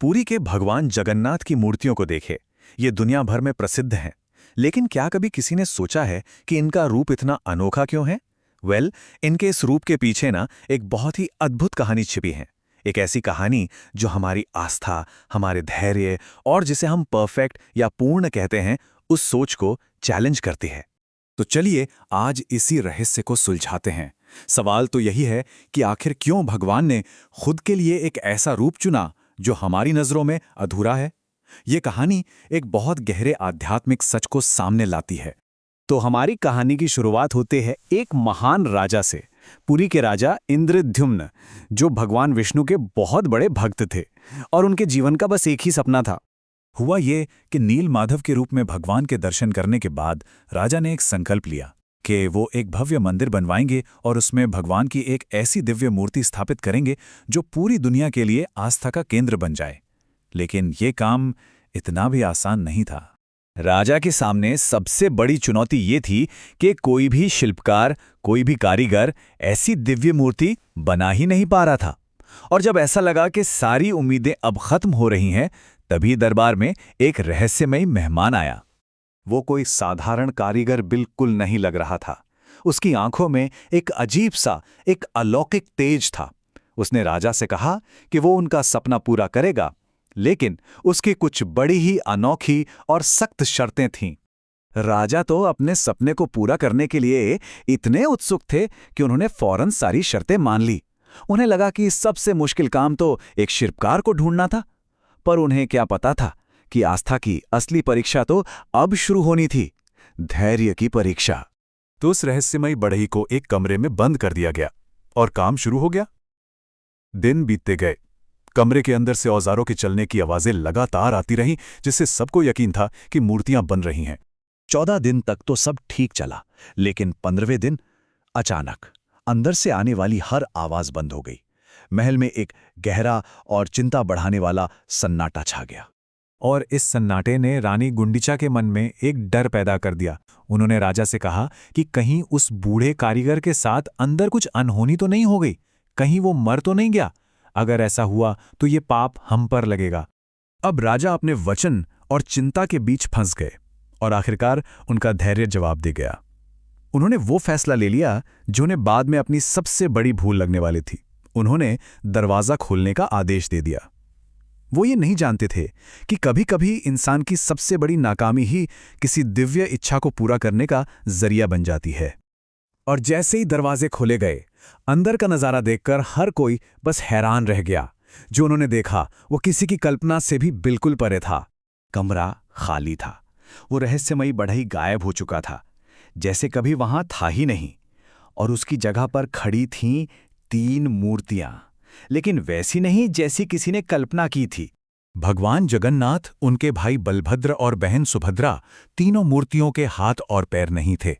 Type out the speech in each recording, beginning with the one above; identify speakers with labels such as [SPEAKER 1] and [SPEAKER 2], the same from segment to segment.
[SPEAKER 1] पुरी के भगवान जगन्नाथ की मूर्तियों को देखे। ये दुनिया भर में प्रसिद्ध हैं। लेकिन क्या कभी किसी ने सोचा है कि इनका रूप इतना अनोखा क्यों है? इनके इस रूप के पीछे ना एक बहुत ही अद्भुत कहानी छिपी है। एक ऐसी कहानी जो हमारी आस्था, हमारे धैर्य और जिसे हम परफेक्ट या पूर्ण कहते हैं, उस सोच को चैलेंज करती है।
[SPEAKER 2] तो चलिए आज इसी रहस्य को सुलझाते हैं। सवाल तो यही है कि आखिर क्यों भगवान ने खुद के लिए एक ऐसा रूप चुना जो हमारी नजरों में अधूरा है। ये कहानी एक बहुत गहरे आध्यात्मिक सच को सामने लाती है।
[SPEAKER 3] तो हमारी कहानी की शुरुआत होती है एक महान राजा से, पुरी के राजा इंद्रद्युम्न, जो भगवान विष्णु के बहुत बड़े भक्त थे और उनके जीवन का बस एक ही सपना था।
[SPEAKER 2] हुआ ये कि नील माधव के रूप में भगवान के दर्शन करने के बाद राजा ने एक संकल्प लिया कि वो एक भव्य मंदिर बनवाएंगे और उसमें भगवान की एक ऐसी दिव्य मूर्ति स्थापित करेंगे जो पूरी दुनिया के लिए आस्था का केंद्र बन जाए। लेकिन ये काम इतना भी आसान नहीं था।
[SPEAKER 3] राजा के सामने सबसे बड़ी चुनौती ये थी कि कोई भी शिल्पकार, कोई भी कारीगर ऐसी दिव्य मूर्ति बना ही नहीं पा रहा था। और जब ऐसा लगा कि सारी उम्मीदें अब खत्म हो रही हैं, तभी दरबार में एक रहस्यमयी मेहमान आया। वो कोई साधारण कारीगर बिल्कुल नहीं लग रहा था। उसकी आंखों में एक अजीब सा, एक अलौकिक तेज था। उसने राजा से कहा कि वो उनका सपना पूरा करेगा, लेकिन उसकी कुछ बड़ी ही अनोखी और सख्त शर्तें थीं। राजा तो अपने सपने को पूरा करने के लिए इतने उत्सुक थे कि उन्होंने फौरन सारी शर्तें मान ली। उन्हें लगा कि सबसे मुश्किल काम तो एक शिल्पकार को ढूंढना था, पर उन्हें क्या पता था कि आस्था की असली परीक्षा तो अब शुरू होनी थी, धैर्य की परीक्षा।
[SPEAKER 2] तो उस रहस्यमयी बढ़ई को एक कमरे में बंद कर दिया गया और काम शुरू हो गया। दिन बीतते गए। कमरे के अंदर से औजारों के चलने की आवाजें लगातार आती रहीं, जिससे सबको यकीन था कि मूर्तियां बन रही हैं।
[SPEAKER 3] 14 दिन तक तो सब ठीक चला, लेकिन 15वें दिन अचानक अंदर से आने वाली हर आवाज बंद हो गई। महल में एक गहरा और चिंता बढ़ाने वाला सन्नाटा छा गया।
[SPEAKER 2] और इस सन्नाटे ने रानी गुंडिचा के मन में एक डर पैदा कर दिया। उन्होंने राजा से कहा कि कहीं उस बूढ़े कारीगर के साथ अंदर कुछ अनहोनी तो नहीं हो गई, कहीं वो मर तो नहीं गया। अगर ऐसा हुआ तो ये पाप हम पर लगेगा। अब राजा अपने वचन और चिंता के बीच फंस गए और आखिरकार उनका धैर्य जवाब दे गया। उन्होंने वो फैसला ले लिया जो उन्हें बाद में अपनी सबसे बड़ी भूल लगने वाली थी। उन्होंने दरवाजा खोलने का आदेश दे दिया। वो ये नहीं जानते थे कि कभी-कभी इंसान की सबसे बड़ी नाकामी ही किसी दिव्य इच्छा को पूरा करने का जरिया बन जाती है। और जैसे ही दरवाजे खोले गए, अंदर का नजारा देखकर हर कोई बस हैरान रह गया। जो उन्होंने देखा वो किसी की कल्पना से भी बिल्कुल परे था। कमरा खाली था। वो रहस्यमयी बढ़ई गायब हो चुका था, जैसे कभी वहां था ही नहीं। और उसकी जगह पर खड़ी थीं 3 मूर्तियां, लेकिन वैसी नहीं जैसी किसी ने कल्पना की थी। भगवान जगन्नाथ, उनके भाई बलभद्र और बहन सुभद्रा, तीनों मूर्तियों के हाथ और पैर नहीं थे।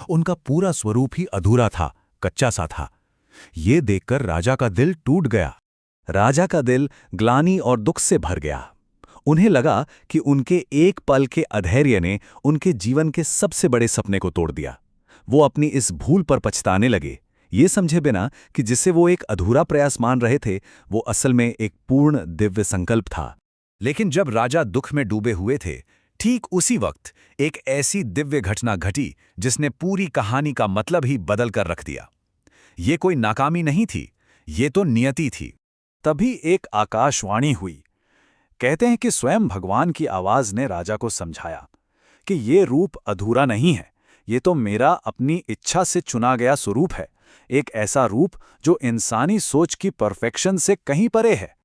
[SPEAKER 2] उनका पूरा स्वरूप ही अधूरा था, कच्चा सा था। ये देखकर राजा का दिल टूट गया।
[SPEAKER 3] राजा का दिल ग्लानि और दुख से भर गया। उन्हें लगा कि उनके एक पल के अधैर्य ने उनके जीवन के सबसे बड़े सपने को तोड़ दिया। वो अपनी इस भूल पर पछताने लगे, ये समझे बिना कि जिसे वो एक अधूरा प्रयास मान रहे थे, वो असल में एक पूर्ण दिव्य संकल्प था। लेकिन जब राजा दुख में डूबे हुए थे, ठीक उसी वक्त एक ऐसी दिव्य घटना घटी जिसने पूरी कहानी का मतलब ही बदल कर रख दिया। ये कोई नाकामी नहीं थी, ये तो नियति थी। तभी एक आकाशवाणी हुई। कहते हैं कि स्वयं भगवान की आवाज ने राजा को समझाया कि ये रूप अधूरा नहीं है, ये तो मेरा अपनी इच्छा से चुना गया स्वरूप है। एक ऐसा रूप जो इंसानी सोच की परफेक्शन से कहीं परे है।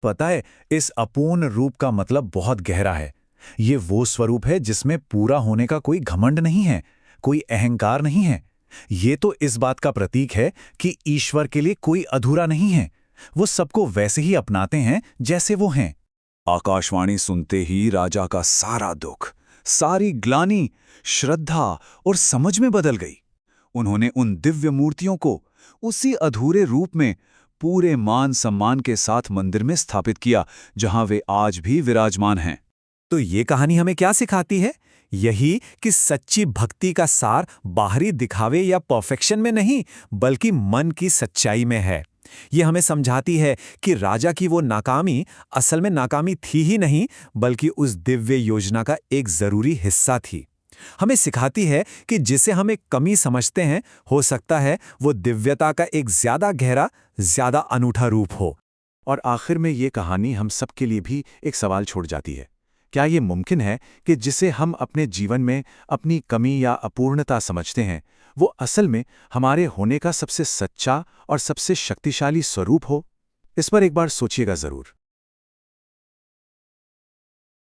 [SPEAKER 2] पता है, इस अपूर्ण रूप का मतलब बहुत गहरा है। ये वो स्वरूप है जिसमें पूरा होने का कोई घमंड नहीं है, कोई अहंकार नहीं है। ये तो इस बात का प्रतीक है कि ईश्वर के लिए कोई अधूरा नहीं है। वो सबको वैसे ही अपनाते हैं जैसे वो हैं।
[SPEAKER 3] आकाशवाणी सुनते ही राजा का सारा दुख, सारी ग्लानि, श्रद्धा और समझ में बदल गई। उन्होंने उन दिव्य मूर्तियों को उसी अधूरे रूप में पूरे मान सम्मान के साथ मंदिर में स्थापित किया, जहां वे आज भी विराजमान हैं।
[SPEAKER 2] तो ये कहानी हमें क्या सिखाती है? यही कि सच्ची भक्ति का सार बाहरी दिखावे या परफेक्शन में नहीं, बल्कि मन की सच्चाई में है।
[SPEAKER 1] ये हमें समझाती है कि राजा की वो नाकामी असल में नाकामी थी ही नहीं, बल्कि उस दिव्य योजना का एक जरूरी हिस्सा थी। हमें सिखाती है कि जिसे हम एक कमी समझते हैं, हो सकता है वो दिव्यता का एक ज्यादा गहरा, ज्यादा अनूठा रूप हो।
[SPEAKER 4] और आखिर में ये कहानी हम सब के लिए भी एक सवाल छोड़ जाती है। क्या ये मुमकिन है कि जिसे हम अपने जीवन में अपनी कमी या अपूर्णता समझते हैं, वो असल में हमारे होने का सबसे सच्चा और सबसे शक्तिशाली स्वरूप हो? इस पर एक बार सोचिएगा ज़रूर।